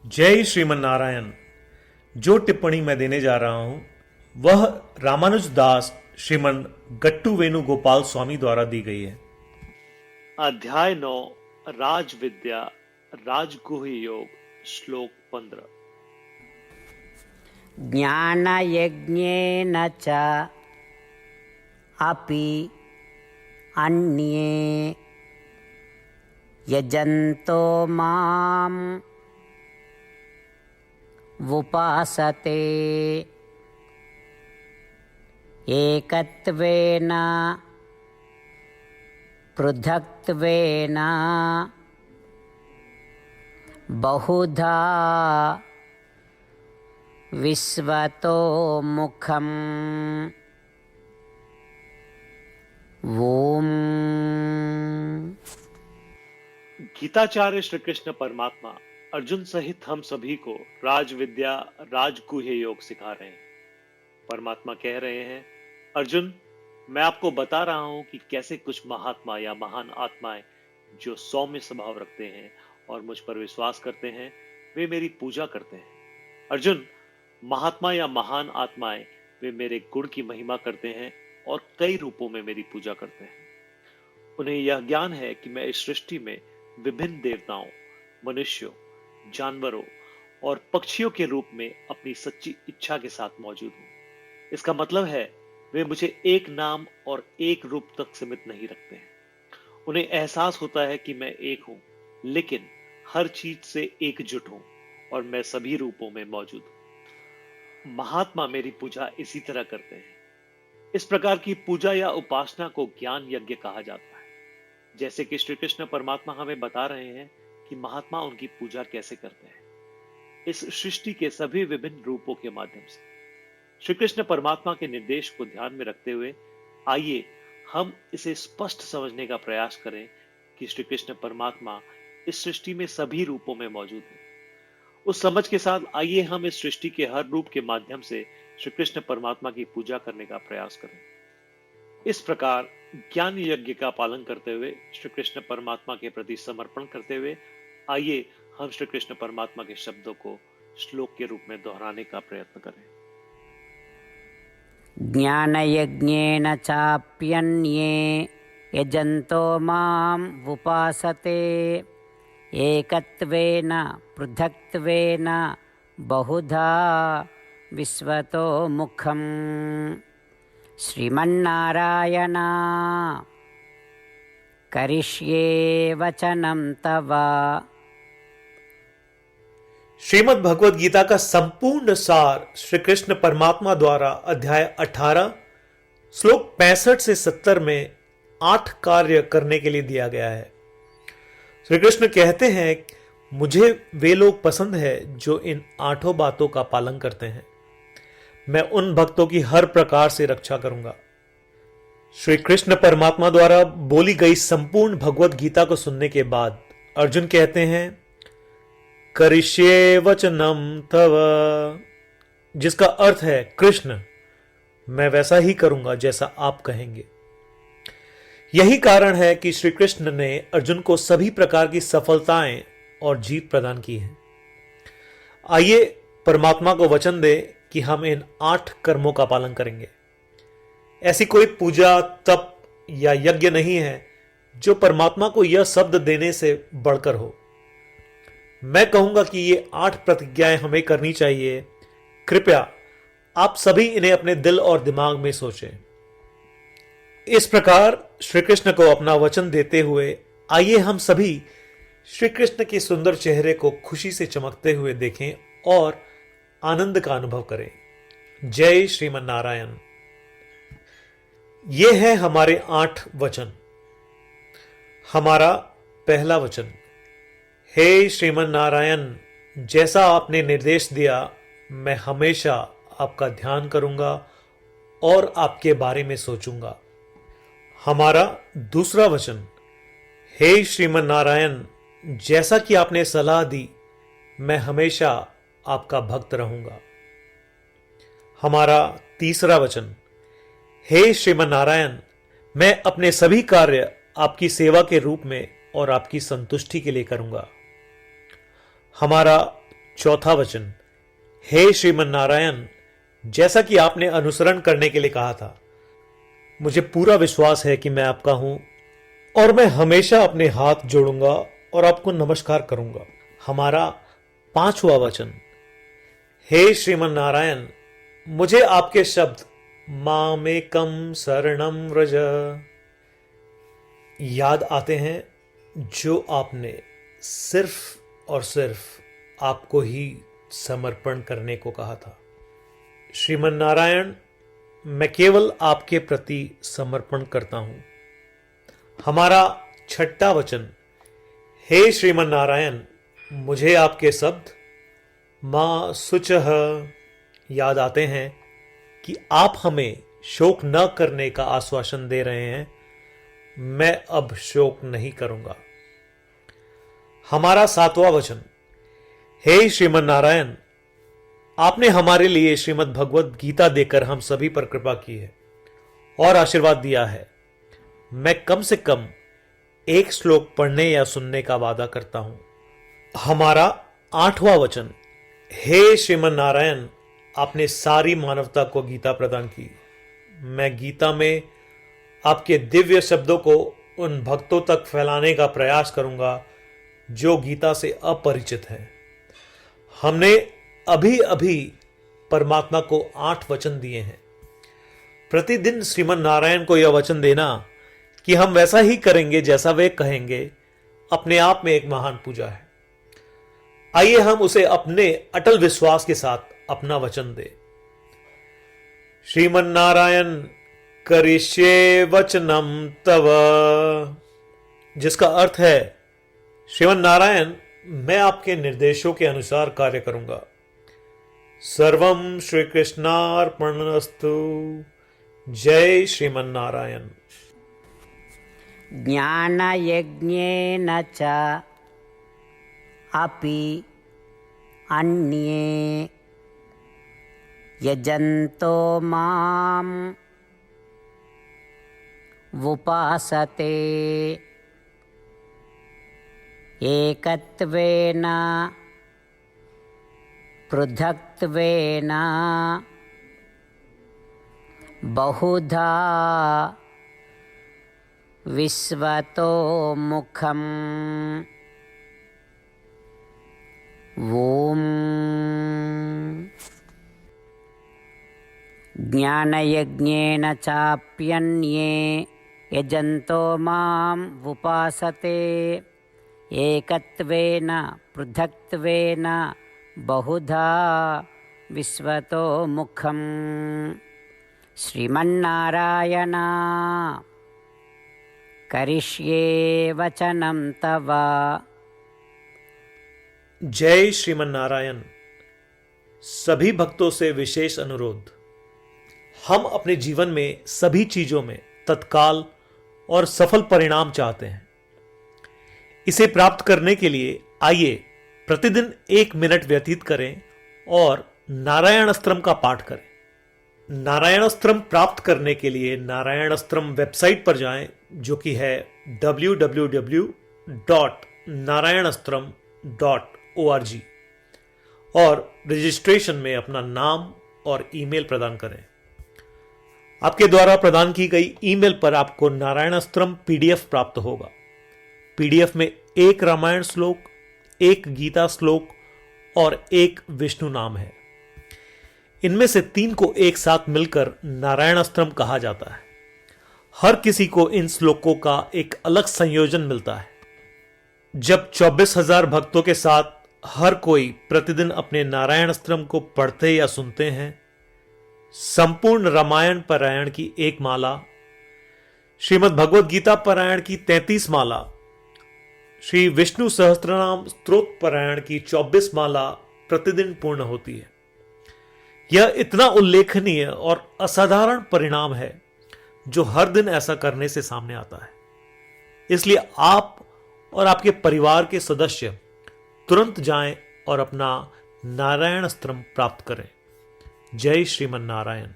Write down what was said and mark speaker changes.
Speaker 1: जय श्रीमन नारायण। जो टिप्पणी मैं देने जा रहा हूं वह रामानुज दास श्रीमन गट्टू वेणुगोपाल स्वामी द्वारा दी गई है।
Speaker 2: अध्याय 9 राज विद्या राजगुह्य योग श्लोक 15।
Speaker 3: ज्ञानयज्ञेन च अपि अन्ये यजन्तो माम् उपासते एकत्वेन पृथक्त्वेन बहुधा विश्वतो मुखम्। ओम।
Speaker 2: गीताचार्य श्री कृष्ण परमात्मा अर्जुन सहित हम सभी को राज विद्या राजगुह्य योग सिखा रहे हैं। परमात्मा कह रहे हैं, अर्जुन, मैं आपको बता रहा हूं कि कैसे कुछ महात्मा या महान आत्माएं जो सौम्य स्वभाव रखते हैं और मुझ पर विश्वास करते हैं, वे मेरी पूजा करते हैं। अर्जुन, महात्मा या महान आत्माएं वे मेरे गुण की महिमा करते हैं और कई रूपों में मेरी पूजा करते हैं। उन्हें यह ज्ञान है कि मैं इस सृष्टि में विभिन्न देवताओं, मनुष्यों, जानवरों और पक्षियों के रूप में अपनी सच्ची इच्छा के साथ मौजूद हूं। इसका मतलब है वे मुझे एक नाम और एक रूप तक सीमित नहीं रखते हैं। उन्हें एहसास होता है कि मैं एक हूं, लेकिन हर चीज से एकजुट हूं और मैं सभी रूपों में मौजूद हूं। महात्मा मेरी पूजा इसी तरह करते हैं। इस प्रकार की पूजा या उपासना को ज्ञान यज्ञ कहा जाता है। जैसे कि श्री कृष्ण परमात्मा हमें बता रहे हैं कि महात्मा उनकी पूजा कैसे करते हैं, इस सृष्टि के सभी विभिन्न रूपों के माध्यम से। श्री कृष्ण परमात्मा के निर्देश को ध्यान में रखते हुए आइए हम इसे स्पष्ट समझने का प्रयास करें कि श्री कृष्ण परमात्मा इस सृष्टि में सभी रूपों में मौजूद हैं। उस समझ के साथ आइए हम इस सृष्टि के हर रूप के माध्यम से श्री कृष्ण परमात्मा की पूजा करने का प्रयास करें। इस प्रकार ज्ञान यज्ञ का पालन करते हुए श्री कृष्ण परमात्मा के प्रति समर्पण करते हुए आइए हम श्री कृष्ण परमात्मा के शब्दों को श्लोक के रूप में दोहराने का प्रयत्न करें।
Speaker 3: ज्ञानयज्ञेन चाप्यन्ये यजन्तो माम् उपासते एकत्वेन पृथक्त्वेन बहुधा विश्वतो मुखम्। श्रीमन्नारायण करिष्ये वचनं तव।
Speaker 1: श्रीमद् भगवद गीता का संपूर्ण सार श्री कृष्ण परमात्मा द्वारा अध्याय 18 श्लोक 65 से 70 में 8 कार्य करने के लिए दिया गया है। श्री कृष्ण कहते हैं, मुझे वे लोग पसंद है जो इन 8 बातों का पालन करते हैं। मैं उन भक्तों की हर प्रकार से रक्षा करूंगा। श्री कृष्ण परमात्मा द्वारा बोली गई संपूर्ण भगवद गीता को सुनने के बाद अर्जुन कहते हैं, करिष्ये वचनम तव, जिसका अर्थ है, कृष्ण, मैं वैसा ही करूंगा जैसा आप कहेंगे। यही कारण है कि श्री कृष्ण ने अर्जुन को सभी प्रकार की सफलताएं और जीत प्रदान की है। आइए परमात्मा को वचन दे कि हम इन 8 कर्मों का पालन करेंगे। ऐसी कोई पूजा, तप या यज्ञ नहीं है जो परमात्मा को यह शब्द देने से बढ़कर हो। मैं कहूंगा कि ये 8 प्रतिज्ञाएं हमें करनी चाहिए। कृपया आप सभी इन्हें अपने दिल और दिमाग में सोचें। इस प्रकार श्री कृष्ण को अपना वचन देते हुए आइए हम सभी श्री कृष्ण के सुंदर चेहरे को खुशी से चमकते हुए देखें और आनंद का अनुभव करें। जय श्रीमन नारायण। ये है हमारे 8 वचन। हमारा पहला वचन, हे श्रीमन नारायण, जैसा आपने निर्देश दिया मैं हमेशा आपका ध्यान करूंगा और आपके बारे में सोचूंगा। हमारा दूसरा वचन, हे श्रीमन नारायण, जैसा कि आपने सलाह दी मैं हमेशा आपका भक्त रहूंगा। हमारा तीसरा वचन, हे श्रीमन नारायण, मैं अपने सभी कार्य आपकी सेवा के रूप में और आपकी संतुष्टि के लिए करूंगा। हमारा चौथा वचन, हे श्रीमन नारायण, जैसा कि आपने अनुसरण करने के लिए कहा था, मुझे पूरा विश्वास है कि मैं आपका हूं और मैं हमेशा अपने हाथ जोड़ूंगा और आपको नमस्कार करूंगा। हमारा पांचवा वचन, हे श्रीमन नारायण, मुझे आपके शब्द मामेकम शरणम व्रज याद आते हैं, जो आपने सिर्फ और सिर्फ आपको ही समर्पण करने को कहा था। श्रीमन नारायण, मैं केवल आपके प्रति समर्पण करता हूं। हमारा छठा वचन, हे श्रीमन नारायण, मुझे आपके शब्द मां शुचः याद आते हैं कि आप हमें शोक न करने का आश्वासन दे रहे हैं। मैं अब शोक नहीं करूंगा। हमारा सातवां वचन, हे श्रीमन नारायण, आपने हमारे लिए श्रीमद् भगवत गीता देकर हम सभी पर कृपा की है और आशीर्वाद दिया है। मैं कम से कम एक श्लोक पढ़ने या सुनने का वादा करता हूं। हमारा आठवां वचन, हे श्रीमन नारायण, आपने सारी मानवता को गीता प्रदान की। मैं गीता में आपके दिव्य शब्दों को उन भक्तों तक फैलाने का प्रयास करूंगा जो गीता से अपरिचित हैं। हमने अभी अभी परमात्मा को 8 वचन दिए हैं। प्रतिदिन श्रीमन नारायण को यह वचन देना कि हम वैसा ही करेंगे जैसा वे कहेंगे, अपने आप में एक महान पूजा है। आइए हम उसे अपने अटल विश्वास के साथ अपना वचन दें। श्रीमन नारायण करिष्ये वचनम तव, जिसका अर्थ है, श्रीमन नारायण, मैं आपके निर्देशों के अनुसार कार्य करूंगा। सर्वम श्री कृष्णार्पणमस्तु। जय श्रीमन नारायण।
Speaker 3: ज्ञानयज्ञेन च अपि अन्ये यजन्तो माम् उपासते एकत्वेन पृथक्त्वेन बहुधा विश्वतो मुखम्। ओम ज्ञानयज्ञेन चाप्यन्ये यजन्तो माम् उपासते एकत्वेन पृथक्त्वेन बहुधा विश्वतो मुखम्। श्रीमन्नारायण करिष्ये वचनं तव।
Speaker 1: जय श्रीमन नारायण। सभी भक्तों से विशेष अनुरोध, हम अपने जीवन में सभी चीजों में तत्काल और सफल परिणाम चाहते हैं। इसे प्राप्त करने के लिए आइए प्रतिदिन 1 मिनट व्यतीत करें और नारायण अस्त्रम का पाठ करें। नारायण अस्त्रम प्राप्त करने के लिए नारायण अस्त्रम वेबसाइट पर जाएं, जो कि है www.narayanastram.org, और रजिस्ट्रेशन में अपना नाम और ईमेल प्रदान करें। आपके द्वारा प्रदान की गई ईमेल पर आपको नारायण अस्त्रम पीडीएफ प्राप्त होगा। पीडीएफ में 1 रामायण श्लोक, 1 गीता श्लोक और 1 विष्णु नाम है। इनमें से 3 को एक साथ मिलकर नारायण अस्त्रम कहा जाता है। हर किसी को इन श्लोकों का एक अलग संयोजन मिलता है। जब 24,000 भक्तों के साथ हर कोई प्रतिदिन अपने नारायण अस्त्रम को पढ़ते या सुनते हैं, संपूर्ण रामायण पारायण की 1 माला, श्रीमद् भगवद गीता पारायण की 33 माला, श्री विष्णु सहस्त्रनाम स्तोत्र पारायण की 24 माला प्रतिदिन पूर्ण होती है। यह इतना उल्लेखनीय और असाधारण परिणाम है जो हर दिन ऐसा करने से सामने आता है। इसलिए आप और आपके परिवार के सदस्य तुरंत जाएं और अपना नारायण अस्त्रम प्राप्त करें। जय श्रीमन नारायण।